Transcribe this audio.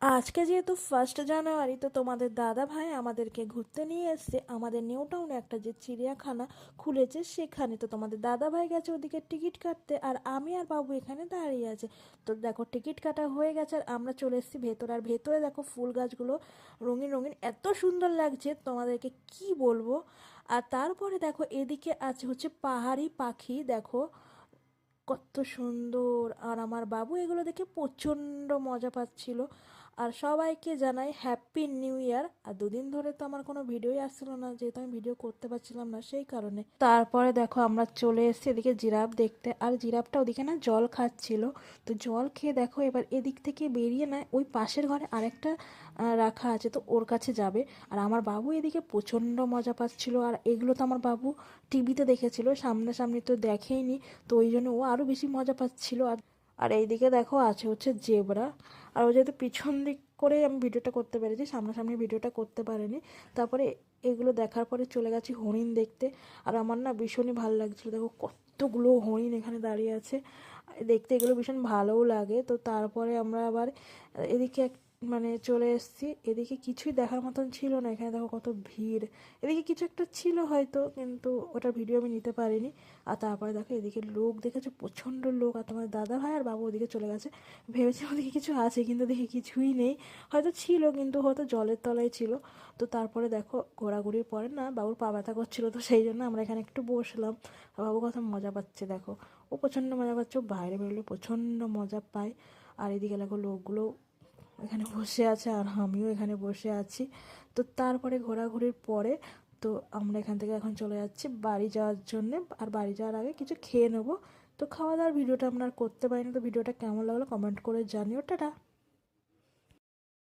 আজকে যেহেতু 1 জানুয়ারি, তো তোমাদের দাদা ভাই আমাদেরকে ঘুরতে নিয়ে এসছে আমাদের নিউ টাউনে একটা যে চিড়িয়াখানা খুলেছে সেখানে। তো তোমাদের দাদা ভাই গেছে ওদিকে টিকিট কাটতে, আর আমি আর বাবু এখানে দাঁড়িয়ে আছে। তো দেখো টিকিট কাটা হয়ে গেছে আর আমরা চলে এসেছি ভেতরে। আর ভেতরে দেখো ফুল গাছগুলো রঙিন রঙিন এত সুন্দর লাগছে তোমাদেরকে কি বলবো। আর তারপরে দেখো এদিকে আছে হচ্ছে পাহাড়ি পাখি, দেখো কত সুন্দর। আর আমার বাবু এগুলো দেখে প্রচণ্ড মজা পাচ্ছিল। আর সবাইকে জানাই হ্যাপি নিউ ইয়ার। আর 2 দিন ধরে তো আমার কোনো ভিডিওই আসছিল না, যেহেতু আমি ভিডিও করতে পারছিলাম না সেই কারণে। তারপরে দেখো আমরা চলে এসেছি এদিকে জিরাফ দেখতে, আর জিরাফটা ওদিকে না জল খাচ্ছিল। তো জল খেয়ে দেখো এবার এদিক থেকে বেরিয়ে না ওই পাশের ঘরে আরেকটা রাখা আছে, তো ওর কাছে যাবে। আর আমার বাবু এদিকে প্রচণ্ড মজা পাচ্ছিল। আর এগুলো তো আমার বাবু টিভিতে দেখেছিল, সামনাসামনি তো দেখেইনি, তো ওই জন্য ও আরও বেশি মজা পাচ্ছিল। আর আর এইদিকে দেখো আছে হচ্ছে জেব্রা। আর ও যেহেতু পিছন দিক করে আমি ভিডিওটা করতে পেরেছি, সামনাসামনি ভিডিওটা করতে পারিনি। তারপরে এগুলো দেখার পরে চলে গেছি হরিণ দেখতে। আর আমার না ভীষণই ভালো লাগছিলো, দেখো কতগুলো হরিণ এখানে দাঁড়িয়ে আছে। দেখতে এগুলো ভীষণ ভালোও লাগে। তো তারপরে আমরা আবার এদিকে মানে চলে এসেছি। এদিকে কিছুই দেখার মতন ছিল না, এখানে দেখো কত ভিড়। এদিকে কিছু একটা ছিল হয়তো, কিন্তু ওটার ভিডিও আমি নিতে পারিনি। আর তারপরে দেখো এদিকে লোক দেখেছো, প্রচণ্ড লোক। আর তোমার দাদা ভাই আর বাবু ওদিকে চলে গেছে। ভেবেছি ওদিকে কিছু আছে, কিন্তু দেখি কিছুই নেই। হয়তো ছিল, কিন্তু হয়তো জলের তলায় ছিল। তো তারপরে দেখো ঘোরাঘুরির পরে না বাবুর পা ব্যথা করছিলো, তো সেই জন্য আমরা এখানে একটু বসলাম। আর বাবু কত মজা পাচ্ছে দেখো, ও প্রচণ্ড মজা পাচ্ছে। ও বাইরে বেরোলে প্রচণ্ড মজা পায়। আর এদিকে দেখো লোকগুলো এখানে বসে আছে, আর আমিও এখানে বসে আছি। তো তারপরে ঘোরাঘুরির পরে তো আমরা এখান থেকে এখন চলে যাচ্ছি বাড়ি যাওয়ার জন্যে। আর বাড়ি যাওয়ার আগে কিছু খেয়ে নেবো। তো খাওয়া দাওয়ার ভিডিওটা আমরা আর করতে পারিনি। তো ভিডিওটা কেমন লাগলো কমেন্ট করে জানিও। টাটা।